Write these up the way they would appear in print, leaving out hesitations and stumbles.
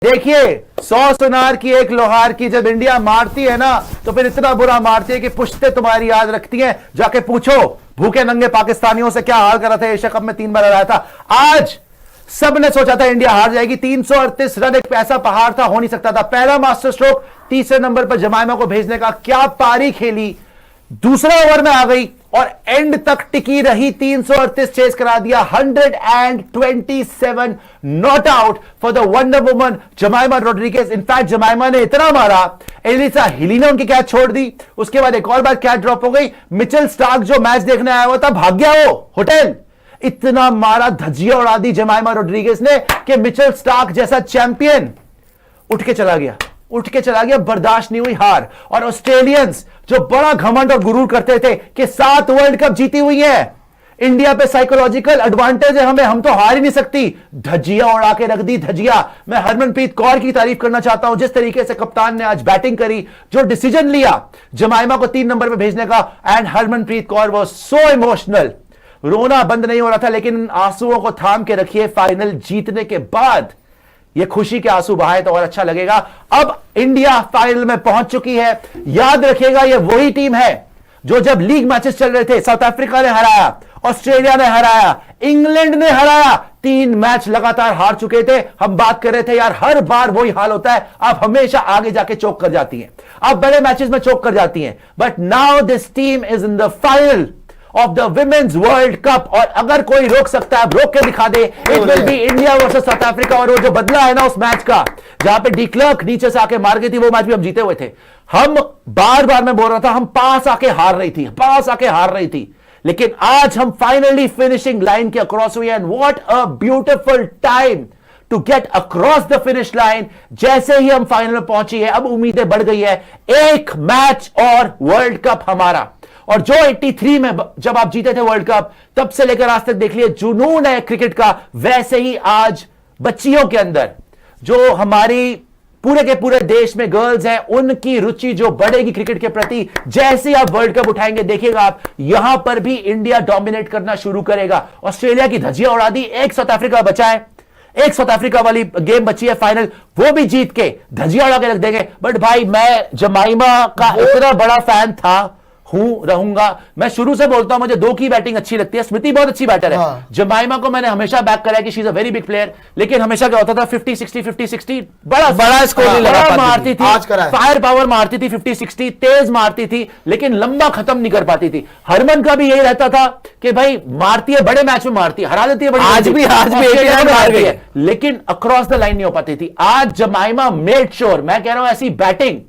देखिए 100 सुनार की एक लोहार की जब इंडिया मारती है ना तो फिर इतना बुरा मारती है कि पुश्ते तुम्हारी याद रखती हैं। जाके पूछो भूखे नंगे पाकिस्तानियों से क्या हाल कर रहा था। एशिया कप में 3 बार हराया था। आज सबने सोचा था इंडिया हार जाएगी। 338 रन एक ऐसा पहाड़ था, हो नहीं सकता था। पहला मास्टर स्ट्रोक तीसरे नंबर पर जमाइमा को भेजने का, क्या पारी खेली। दूसरा ओवर में आ गई और एंड तक टिकी रही। 338 चेस करा दिया। 127 not out for the wonder woman जमाइमा Rodriguez. In fact जमाइमा ने इतना मारा, एलिसा हिली ने उनकी कैच छोड़ दी। उसके बाद एक और बार कैच ड्रॉप हो गई। मिचेल स्टार्क जो मैच देखने आया हुआ था भाग गया वो होटल। इतना मारा, धज्जियां उड़ा दी जमाइमा रोड्रिगेज ने कि मिचेल स्टार्क जैसा चैंपियन उठ के चला गया। बर्दाश्त नहीं हुई हार। और ऑस्ट्रेलियंस जो बड़ा घमंड और गुरूर करते थे कि 7 वर्ल्ड कप जीती हुई है, इंडिया पे साइकोलॉजिकल एडवांटेज है हमें, हम तो हार ही नहीं सकती, धज्जियां उड़ा के रख दी। धज्जियां। मैं हरमनप्रीत कौर की तारीफ करना चाहता हूं, जिस तरीके से कप्तान ने आज बैटिंग करी, जो डिसीजन लिया जमाइमा को 3 नंबर पे भेजने का। And Harmanpreet Kaur was so emotional. रोना बंद नहीं हो रहा था, लेकिन आंसुओं को थाम के रखिए। फाइनल जीतने के बाद ये खुशी के आंसू बहाए तो और अच्छा लगेगा। अब इंडिया फाइनल में पहुंच चुकी है। याद रखिएगा ये वही टीम है जो जब लीग मैचेस चल रहे थे साउथ अफ्रीका ने हराया, ऑस्ट्रेलिया ने हराया, इंग्लैंड ने हराया। 3 मैच लगातार हार चुके थे। हम बात कर रहे थे यार हर बार वही हाल होता है, आप हमेशा आगे जाके चोक कर जाती हैं, आप बड़े मैचेस में चोक कर जाती हैं। But now this team is in the final of the women's world cup. और अगर कोई रोक सकता है, रोक के दिखा दे। It will be India versus South Africa. और वो जो बदला है ना उस मैच का, जहां पे डी क्लर्क नीचे से आके मार गई थी, वो मैच भी हम जीते हुए थे। हम बार बार मैं बोल रहा था, हम पास आके हार रही थी, लेकिन आज हम फाइनली फिनिशिंग लाइन के अक्रॉस हुए। And what a beautiful time to get across the finish line. जैसे ही हम फाइनल में पहुंची है, अब उम्मीदें बढ़ गई है। एक मैच और वर्ल्ड कप हमारा। और जो 83 में जब आप जीते थे वर्ल्ड कप, तब से लेकर आज तक देख लिए जुनून है क्रिकेट का, वैसे ही आज बच्चियों के अंदर, जो हमारी पूरे के पूरे देश में गर्ल्स हैं, उनकी रुचि जो बढ़ेगी क्रिकेट के प्रति। जैसे ही आप वर्ल्ड कप उठाएंगे, देखिएगा आप, यहां पर भी इंडिया डोमिनेट करना शुरू करेगा। ऑस्ट्रेलिया की धज्जियां उड़ा दी। एक साउथ अफ्रीका बचा है, एक साउथ अफ्रीका वाली गेम बची है फाइनल, वो भी जीत के धज्जियां उड़ा के रख देंगे। बट भाई मैं जमाइमा का इतना बड़ा फैन था, रहूंगा। मैं शुरू से बोलता हूं मुझे 2 की बैटिंग अच्छी लगती है। स्मृति बहुत अच्छी बैटर है। जमाइमा को मैंने हमेशा बैक करा है कि she is a very big player, लेकिन हमेशा क्या होता था 50-60 बड़ा स्कोर नहीं लगा मारती थी, फायर पावर मारती थी, 50-60 तेज मारती थी, लेकिन लंबा खत्म नहीं कर पाती थी। हरमन का भी यही रहता था कि भाई मारती है, बड़े मैच में मारती है, हरा देती है, आज भी मारती है, लेकिन अक्रॉस द लाइन नहीं हो पाती थी। आज जमाइमा मेड श्योर, मैं कह रहा हूं ऐसी बैटिंग।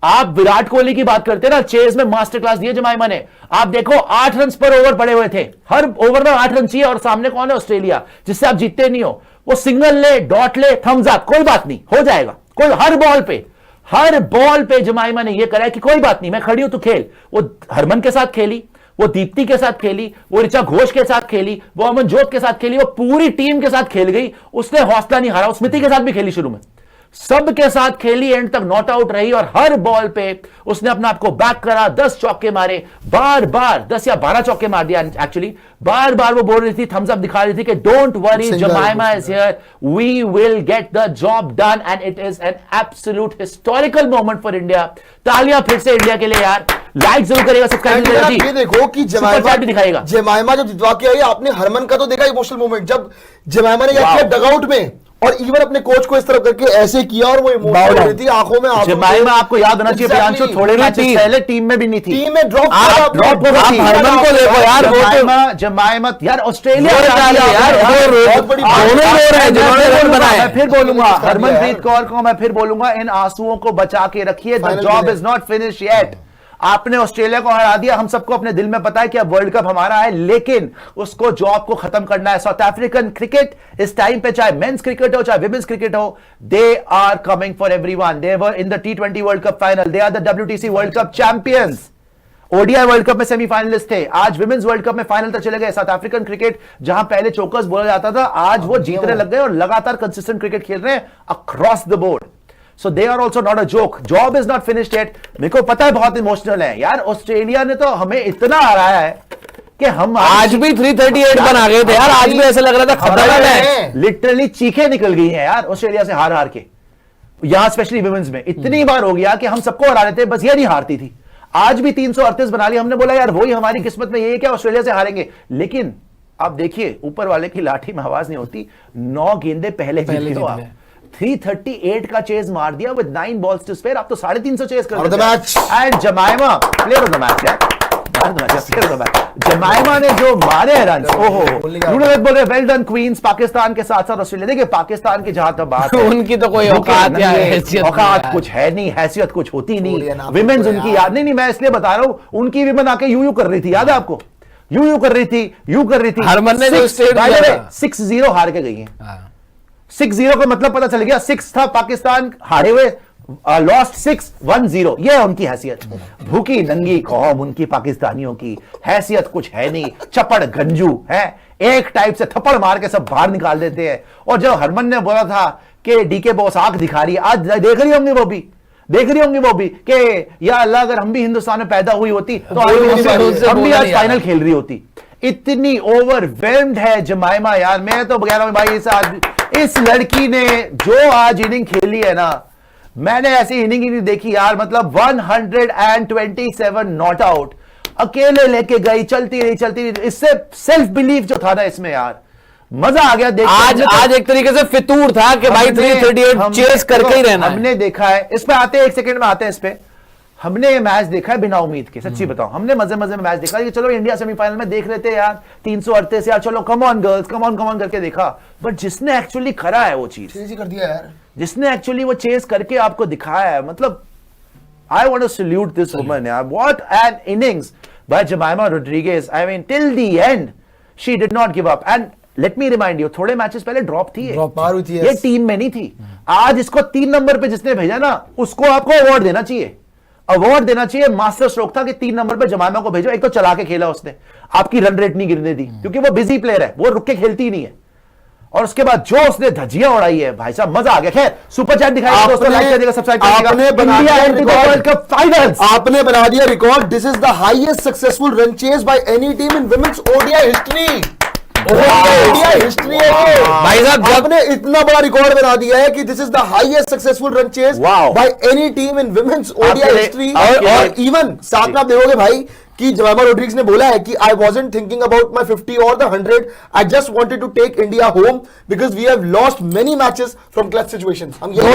आप विराट कोहली की बात करते हैं ना, चेज में मास्टर क्लास दिए जमाइमा ने। आप देखो 8 रन पर ओवर पड़े हुए थे, हर ओवर में 8 रन चाहिए, और सामने कौन है? ऑस्ट्रेलिया, जिससे आप जीतते नहीं हो। वो सिंगल ले, डॉट ले, थम्स अप, कोई बात नहीं, हो जाएगा। कोई हर बॉल पे जमाइमा ने यह करा कि कोई बात नहीं, मैं खड़ी हूं, तू खेल। वो हरमन के साथ खेली, वो दीप्ति के साथ खेली, वो ऋचा घोष के साथ खेली, वो अमनजोत के साथ खेली, वो पूरी टीम के साथ खेल गई। उसने हौसला नहीं हारा। स्मृति के साथ भी खेली, शुरू में सबके साथ खेली, एंड तक नॉट आउट रही, और हर बॉल पे उसने अपने आप को बैक करा। 10 चौके मारे, बार 10 या 12 चौके मार दिया एक्चुअली। बार वो बोल रही थी, थम्स अप दिखा रही थी कि don't worry, Jemimah is here, we will get the job done. And it is an absolute historical moment for India. तालियां फिर से इंडिया के लिए यार। लाइक जरूर करेगा, सब्सक्राइब करेगा। ये देखो कि जमाइमा जब जितवा के आई, आपने हरमन का तो देखा इमोशनल मोमेंट, जब जमाइमा ने क्या किया डगआउट में, और इवन अपने कोच को इस तरह करके ऐसे किया, और वो इमोशनल हो रही थी, आंखों में आंसू। जमाइमा आपको याद होना चाहिए, प्रियांशु थोड़े मैचेस पहले टीम में भी नहीं थी, टीम में ड्रॉप हो गई थी। हरमन को देखो यार, जमाइमा यार ऑस्ट्रेलिया मैं फिर बोलूंगा, हरमनप्रीत कौर को मैं फिर बोलूंगा, इन आंसुओं को बचा के रखिए। The job is not finish yet. आपने ऑस्ट्रेलिया को हरा दिया, हम सबको अपने दिल में पता है कि अब वर्ल्ड कप हमारा है, लेकिन उसको जॉब को खत्म करना है। साउथ अफ्रीकन क्रिकेट इस टाइम पे, चाहे मेंस क्रिकेट हो चाहे विमेंस क्रिकेट हो, they are coming for everyone. They were in the T20 World Cup final, they are the WTC World Cup champions, ODI World Cup में semifinalist थे, आज women's World Cup में final तक चले गए। साउथ अफ्रीकन क्रिकेट जहां पहले chokers बोला जाता था, आज वो जीतने लग गए और लगातार कंसिस्टेंट क्रिकेट खेल रहे हैं across the board. So they are also not a joke. Job is not finished yet. मेरे को पता है बहुत इमोशनल है यार। ऑस्ट्रेलिया ने तो हमें इतना हराया है कि हम आज भी 338 बना गए थे यार। आज भी ऐसा लग रहा था खतरा है, लिटरली चीखें निकल गई हैं यार ऑस्ट्रेलिया से हार के। यहां स्पेशली विमेंस में इतनी बार हो गया कि हम सबको हरा रहे थे, बस ये नहीं हारती थी। आज भी 338 बना लिया, हमने बोला यार वही हमारी किस्मत में, ये है क्या ऑस्ट्रेलिया से हारेंगे। लेकिन आप देखिए ऊपर वाले की लाठी में आवाज नहीं होती, 9 गेंदे पहले जीते हो आप। 338 का चेज मार दिया विद 9 बॉल्स टू स्पेयर। आप तो 350 चेज कर दिया। And जमाइमा player of the match यार, जमाइमा ने जो मारे रन, ओहो बोल रहे वेल डन क्वींस। पाकिस्तान के साथ साथ ऑस्ट्रेलिया, देखिए पाकिस्तान की जहां तक बात है उनकी तो कोई औकात या हैसियत, औकात कुछ है नहीं, हैसियत कुछ होती नहीं। विमेन्स उनकी याद नहीं, मैं इसलिए बता रहा हूं, उनकी विमेन आके यूं कर रही थी, याद है आपको, यूं कर रही थी। हरमन ने 6-0 हार के गई है। 6-0 का मतलब पता चल गया, 6 था पाकिस्तान हारे हुए, लॉस्ट 6-1-0, ये है उनकी हैसियत। भूखी नंगी कौम उनकी पाकिस्तानियों की, हैसियत कुछ है नहीं, चपड़ गंजू है, एक टाइप से थप्पड़ मार के सब बाहर निकाल देते हैं। और जब हरमन ने बोला था कि डीके बॉस आंख दिखा रही है, आज देख रही होंगी वो भी कि या अल्लाह अगर हम भी हिंदुस्तान में पैदा हुई होती तो हम भी आज फाइनल खेल रही होती। इतनी ओवरवेल्म्ड है जमाइमा यार, मैं तो कह रहा हूं भाई इस लड़की ने जो आज इनिंग खेली है ना, मैंने ऐसी इनिंग ही नहीं देखी यार। मतलब 127 नॉट आउट अकेले लेके गई, चलती रही। इससे सेल्फ बिलीफ जो था ना इसमें यार, मजा आ गया देख। आज एक तरीके से फितूर था कि भाई 338 चेस करके ही रहना। हमने देखा है, इस पे आते हैं, 1 सेकंड में आते हैं इस पे। हमने ये मैच देखा है बिना उम्मीद के, सच्ची बताओ, हमने मजे में मैच देखा कि चलो इंडिया सेमीफाइनल में देख रहे थे यार, 338 यार, चलो come on girls, come on करके देखा। बट जिसने एक्चुअली करा है वो चीज कर दिया यार, जिसने एक्चुअली वो चेस करके आपको दिखाया है, मतलब I want to salute this woman यार। What an innings by Jemimah Rodrigues. I mean till the end she did not give up. And let me remind you, थोड़े मैचेस पहले ड्रॉप थी ये टीम में नहीं थी। आज इसको 3 नंबर पे जिसने भेजा ना, उसको आपको अवार्ड देना चाहिए। मास्टर स्ट्रोक था कि 3 नंबर पे जमाइमा को भेजो। एक तो चला के खेला उसने, आपकी रन रेट नहीं गिरने दी, क्योंकि वो बिजी प्लेयर है, वो रुक के खेलती ही नहीं है। और उसके बाद जो उसने धज्जियां उड़ाई है भाई साहब, मजा आ गया। खैर सुपर चैट दिखाएगा दोस्तों, लाइक कर देगा, सब्सक्राइब करिएगा। India and World Cup finals, आपने बना दिया record. This is the highest successful run chase by any team in women's ODI history. History भाई साहब, आपने इतना बड़ा रिकॉर्ड बना दिया है कि this is the highest successful run chase by any team in women's ODI history. और इवन साथ में आप देखोगे भाई कि जमाइमा रोड्रिग्स ने बोला है कि I wasn't thinking about my 50 और the 100, I just wanted to take India home because we have lost many matches from clutch situations. हम ये और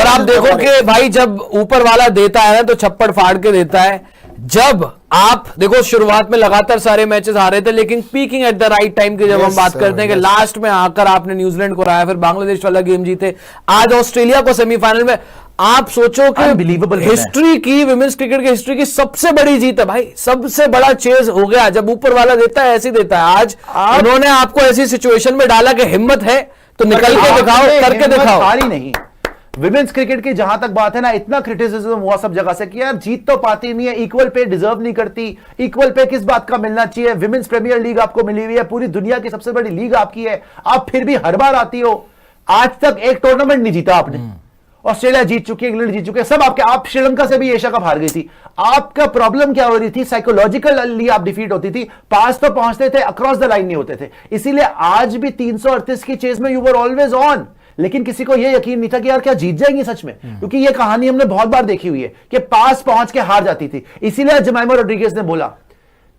आप देखो कि भाई जब ऊपर वाला देता है ना तो छप्पड़ फाड़ के देता है। जब आप देखो शुरुआत में लगातार सारे मैचेस आ रहे थे, लेकिन peeking at the right time की जब हम बात करते हैं कि लास्ट में आकर आपने न्यूजीलैंड को हराया, फिर बांग्लादेश वाला गेम जीते, आज ऑस्ट्रेलिया को सेमीफाइनल में। आप सोचो कि हिस्ट्री की, विमेंस क्रिकेट की हिस्ट्री की सबसे बड़ी जीत है भाई, सबसे बड़ा चेज हो गया। जब ऊपर वाला देता है ऐसे देता है। आज उन्होंने आपको ऐसी सिचुएशन में डाला कि हिम्मत है तो निकल के दिखाओ, करके दिखाओ। हारी नहीं। विमेंस क्रिकेट की जहां तक बात है ना, इतना क्रिटिसिज्म हुआ सब जगह से कि यार जीत तो पाती नहीं है, इक्वल पे डिजर्व नहीं करती। इक्वल पे किस बात का मिलना चाहिए? विमेंस प्रीमियर लीग आपको मिली हुई है, पूरी दुनिया की सबसे बड़ी लीग आपकी है, आप फिर भी हर बार आती हो। आज तक एक टूर्नामेंट नहीं जीता आपने। ऑस्ट्रेलिया जीत चुकी है, इंग्लैंड जीत चुके हैं सब आपके। आप श्रीलंका से भी एशिया कप हार गई थी। आपका प्रॉब्लम क्या हो रही थी? साइकोलॉजिकली आप डिफीट होती थी, पास तो पहुंचते थे, अक्रॉस द लाइन नहीं होते थे। इसीलिए आज भी 338 की चेज में यू वर ऑलवेज ऑन। लेकिन किसी को यह यकीन नहीं था कि यार क्या जीत जाएंगी सच में, क्योंकि यह कहानी हमने बहुत बार देखी हुई है कि पास पहुंच के हार जाती थी। इसीलिए जमाइमा रोड्रिगेज ने बोला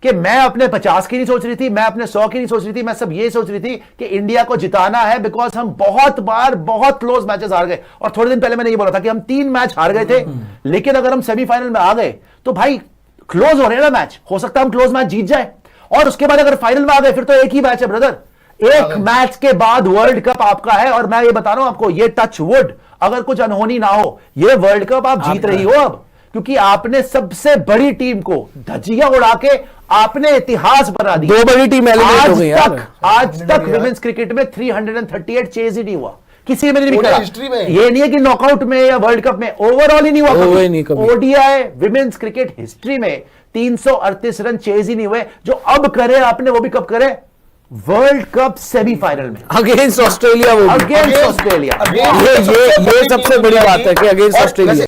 कि मैं अपने 50 की नहीं सोच रही थी, मैं अपने 100 की नहीं सोच रही थी, मैं सब ये सोच रही थी कि इंडिया को जिताना है, बिकॉज हम बहुत बार बहुत क्लोज मैचेस हार गए। और थोड़े दिन पहले मैंने ये बोला था कि हम 3 मैच हार गए थे, लेकिन अगर हम सेमीफाइनल में आ गए तो भाई क्लोज हो रहे हैं ना मैच, हो सकता है हम क्लोज मैच जीत जाए। और उसके बाद अगर फाइनल में आ गए फिर तो एक ही मैच है ब्रदर, एक मैच के बाद वर्ल्ड कप आपका है। और मैं ये बता रहा हूं आपको, ये टच वुड, अगर कुछ अनहोनी ना हो, ये वर्ल्ड कप आप जीत रही हो अब, क्योंकि आपने सबसे बड़ी टीम को धज्जियां उड़ा के आपने इतिहास बना दिया। 2 बड़ी टीम एलिमिनेट हो गई यार। आज तक विमेंस क्रिकेट में 338 चेज ही नहीं हुआ किसी में नहीं करा। ये नहीं है कि नॉकआउट में या वर्ल्ड कप में, ओवरऑल ही नहीं हुआ। ओडीआई विमेंस क्रिकेट हिस्ट्री में 338 रन चेज ही नहीं हुए। जो अब करे आपने, वो भी कब करे? वर्ल्ड कप सेमीफाइनल में अगेंस्ट ऑस्ट्रेलिया। Against Australia. ये सबसे बड़ी बात है कि अगेंस्ट ऑस्ट्रेलिया।